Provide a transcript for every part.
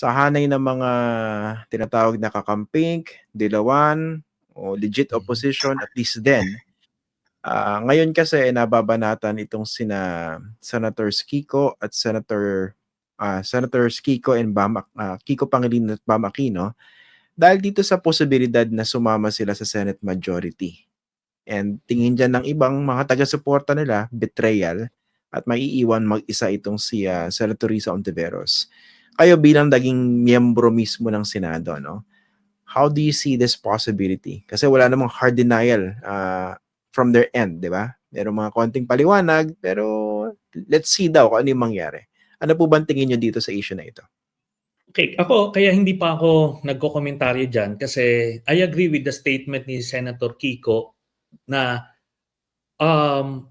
sa hanay ng mga tinatawag na kakamping, dilawan, o legit opposition, at least then. Ngayon kasi nababanatan itong sina Senators Kiko at Senators Kiko and Kiko Pangilinan at Bam Aquino dahil dito sa posibilidad na sumama sila sa Senate majority. And tingin dyan ng ibang mga taga-suporta nila, betrayal, at maiiwan mag-isa itong si Senator Risa Ontiveros. Kayo bilang naging miyembro mismo ng Senado, no? How do you see this possibility? Kasi wala namang hard denial from their end, di ba? Merong mga konting paliwanag, pero let's see daw kung ano yung mangyari. Ano po bang tingin nyo dito sa issue na ito? Okay, kaya hindi pa ako nagko-komentaryo dyan kasi I agree with the statement ni Senator Kiko na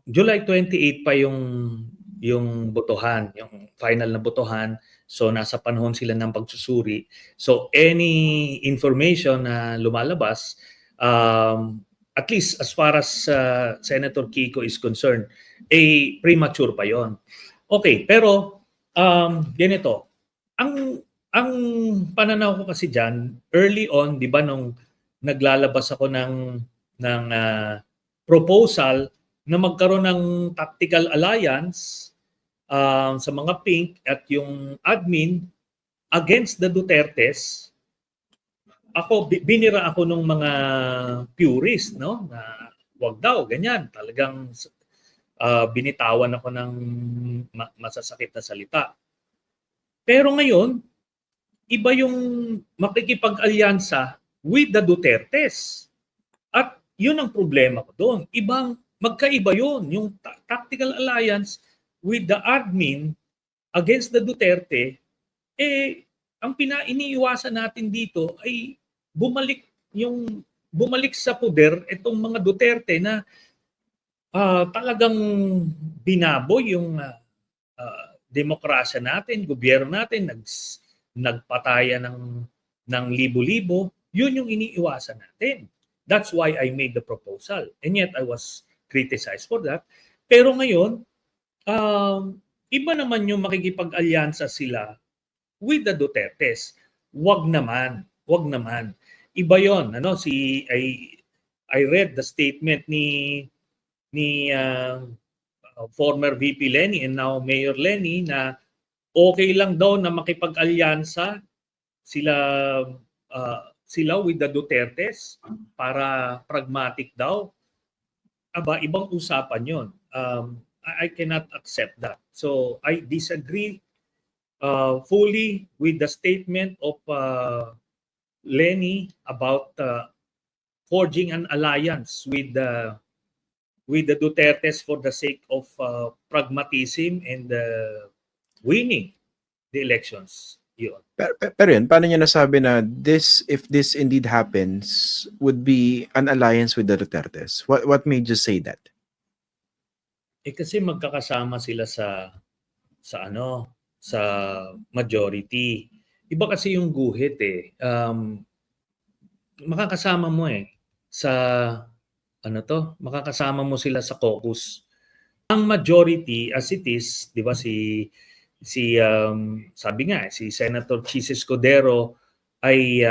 July 28 pa yung botohan, yung final na botohan. So nasa panahon sila ng pagsusuri. So any information na lumalabas, at least as far as Senator Kiko is concerned, premature pa yon. Okay, pero ganito. Ang pananaw ko kasi diyan, early on, 'di ba nung naglalabas ako ng proposal na magkaroon ng tactical alliance sa mga pink at yung admin against the Dutertes, binira ako ng mga purist, no? Na wag daw, ganyan. Talagang binitawan ako ng masasakit na salita. Pero ngayon, iba yung makikipag-alyansa with the Dutertes. At yun ang problema ko doon. Magkaiba yun. Yung tactical alliance with the admin against the Duterte, ang iniiwasan natin dito ay bumalik sa poder itong mga Duterte na talagang binaboy yung demokrasya natin, gobyerno natin, nagpataya ng libo-libo. Yun yung iniiwasan natin. That's why I made the proposal. And yet I was criticized for that. Pero ngayon, iba naman yung makikipag-alyansa sila with the Dutertes. Wag naman. Iba yon. I read the statement ni former VP Lenny and now Mayor Lenny na okay lang daw na makipag-alyansa sila with the Dutertes para pragmatic daw. Ibang usapan yon. I cannot accept that. So I disagree fully with the statement of Lenny about forging an alliance with the Dutertes for the sake of pragmatism and winning the elections. Yun. Pero yun, paano niya nasabi na if this indeed happens, would be an alliance with the Dutertes? What made you say that? Kasi magkakasama sila sa majority. Iba kasi yung guhit makakasama mo sa makakasama mo sila sa caucus. Ang majority as it is, 'di ba sabi nga si Senator Chis Escudero ay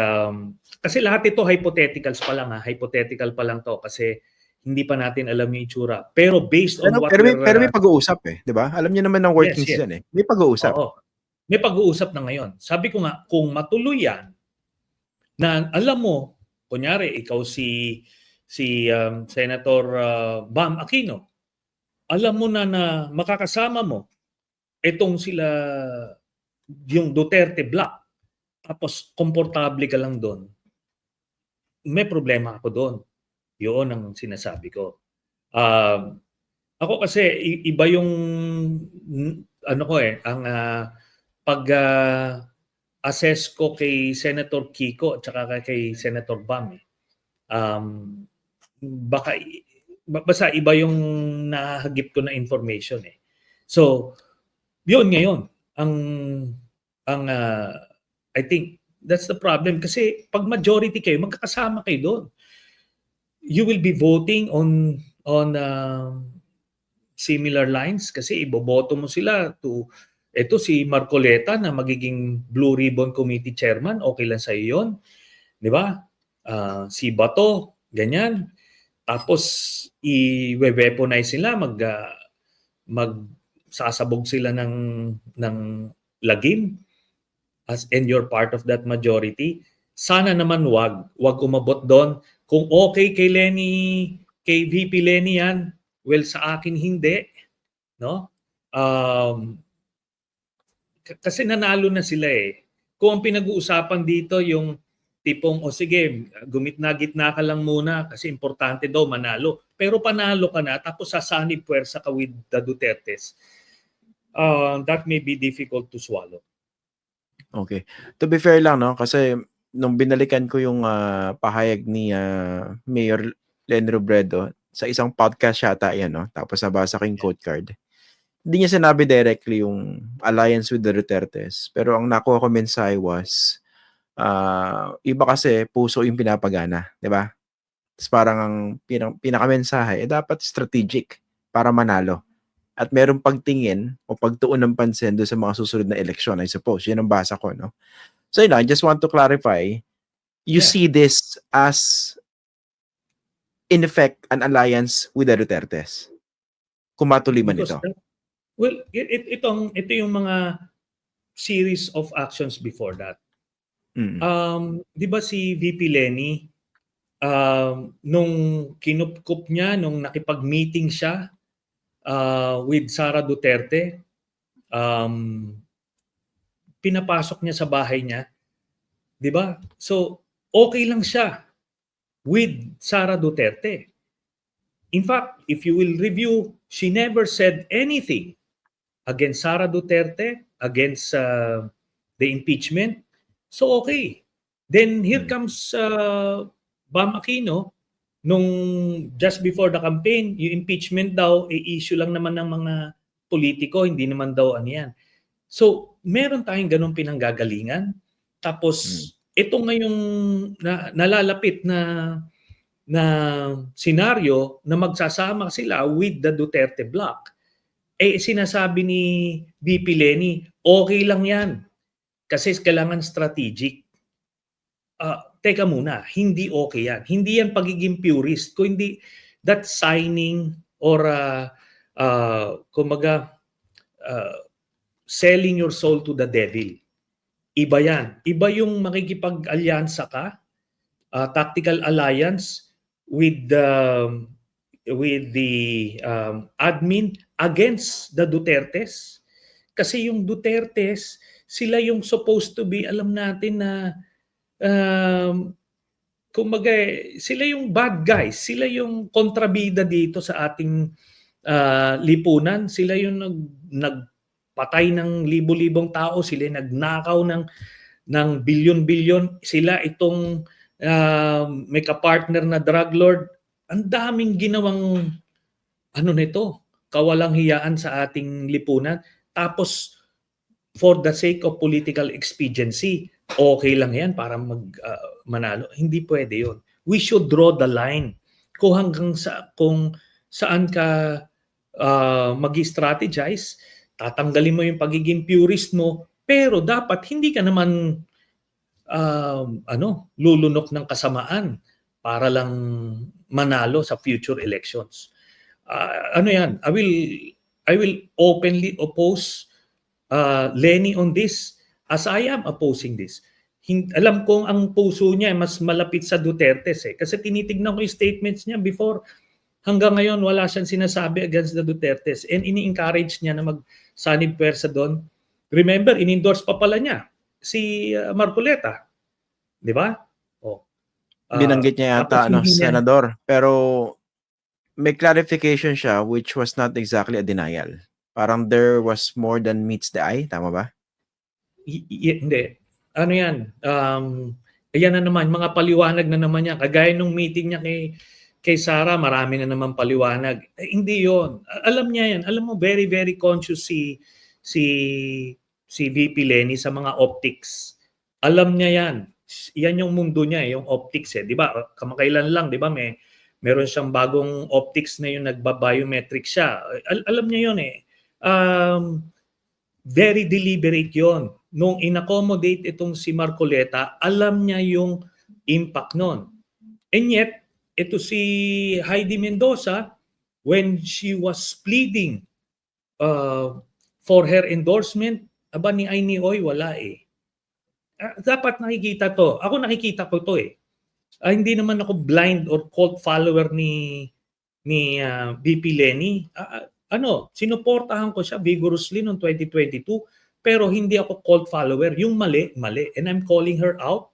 kasi lahat ito hypotheticals pa lang hypothetical pa lang to kasi hindi pa natin alam yung itsura. Pero based on pero may pag-uusap 'di ba? Alam niyo naman ng workings yan May pag-uusap. Oo. May pag-uusap na ngayon. Sabi ko nga, kung matuloy yan, na alam mo, kunyari, ikaw si Senator Bam Aquino, alam mo na makakasama mo itong yung Duterte block, tapos komportable ka lang doon, may problema ako doon. Yun ang sinasabi ko. Ako kasi iba yung ang pag-assess ko kay Senator Kiko at saka kay Senator Bam. Basta iba yung nahagip ko na information So, yun ngayon ang I think that's the problem kasi pag majority kayo, magkakasama kayo doon. You will be voting on similar lines kasi iboboto mo sila to Ito si Marcoleta na magiging Blue Ribbon Committee Chairman, okay lang sa iyo 'yon, 'di ba? Si Bato, ganyan. Tapos i-weaponize sila, magsasabog sila ng lagim and you're part of that majority. Sana naman wag umabot doon. Kung okay kay VP Lenny yan, well sa akin hindi, no? Kasi nanalo na sila eh. Kung ang pinag-uusapan dito yung tipong, sige, gitna ka lang muna kasi importante daw manalo. Pero panalo ka na, tapos sasanib puwersa ka with the Dutertes. That may be difficult to swallow. Okay. To be fair lang, no? Kasi nung binalikan ko yung pahayag ni Mayor Len Robredo, sa isang podcast yata yan, no? Tapos nabasa ko yung quote card. Hindi niya sinabi directly yung alliance with the Dutertes. Pero ang nakuha ko mensahe was, iba kasi puso yung pinapagana, di ba? Tapos parang ang pinakamensahe, dapat strategic para manalo. At merong pagtingin o pagtuon ng pansin doon sa mga susunod na eleksyon, I suppose. Yan ang basa ko, no? So, I just want to clarify, you see this as, in effect, an alliance with the Dutertes? Kung matuloy man ito. Well, ito yung mga series of actions before that. Di ba si VP Lenny, nung kinupkup niya, nung nakipag-meeting siya with Sara Duterte, pinapasok niya sa bahay niya, di ba? So, okay lang siya with Sara Duterte. In fact, if you will review, she never said anything against Sara Duterte, against the impeachment. So, okay. Then here comes Bam Aquino, nung just before the campaign, yung impeachment daw, issue lang naman ng mga politiko, hindi naman daw ano yan. So, meron tayong ganun pinanggagalingan. Tapos, ito ngayong nalalapit na senaryo na magsasama sila with the Duterte bloc. Sinasabi ni VP Lenny, okay lang yan. Kasi kailangan strategic. Teka muna, hindi okay yan. Hindi yan pagiging purist. Kung hindi, that signing or selling your soul to the devil. Iba yan. Iba yung makikipag-alyansa ka, tactical alliance with the admin against the Dutertes. Kasi yung Dutertes, sila yung supposed to be, alam natin na kumbaga, sila yung bad guys, sila yung kontrabida dito sa ating lipunan, sila yung nagpatay ng libo-libong tao, sila yung nagnakaw ng bilyon-bilyon, sila itong may kapartner na drug lord. Ang daming ginawang kawalang hiyaan sa ating lipunan. Tapos, for the sake of political expediency, okay lang yan para manalo. Hindi pwede yun. We should draw the line. Kung saan ka mag-strategize, tatanggalin mo yung pagiging purist mo, pero dapat hindi ka naman lulunok ng kasamaan para lang manalo sa future elections. Yan? I will openly oppose Lenny on this as I am opposing this. Alam kong ang puso niya mas malapit sa Dutertes kasi tinitignan ko yung statements niya before. Hanggang ngayon wala siyang sinasabi against the Dutertes and ini-encourage niya na magsanib puwersa doon. Remember, in-endorse pa pala niya si Marcoleta. Di ba? Binanggit niya yata senador, pero may clarification siya which was not exactly a denial. Parang there was more than meets the eye, tama ba? Hindi. Ano yan? Ayan na naman, mga paliwanag na naman yan. Kagaya nung meeting niya kay Sara, marami na naman paliwanag. Hindi yon. Alam niya yan. Alam mo, very, very conscious si VP Lenny sa mga optics. Alam niya yan. Yan yung mundo niya, yung optics. Di ba? Kamakailan lang, di ba? Meron siyang bagong optics na yung nagba-biometric siya. Alam niya yun . very deliberate yon. Nung in-accommodate itong si Marcoleta, alam niya yung impact nun. And yet, ito si Heidi Mendoza, when she was pleading for her endorsement, aba ni Ay ni Oy, wala eh. Dapat nakikita to. Ako nakikita ko to eh. Hindi naman ako blind or cult follower ni VP Lenny. Sinuportahan ko siya vigorously noong 2022, pero hindi ako cult follower. Yung mali, mali. And I'm calling her out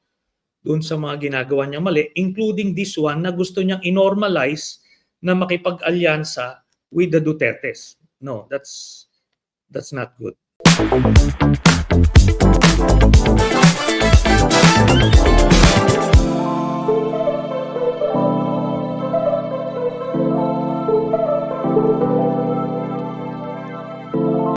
doon sa mga ginagawa niya mali, including this one na gusto niyang inormalize na makipag-alyansa with the Dutertes. No, that's not good.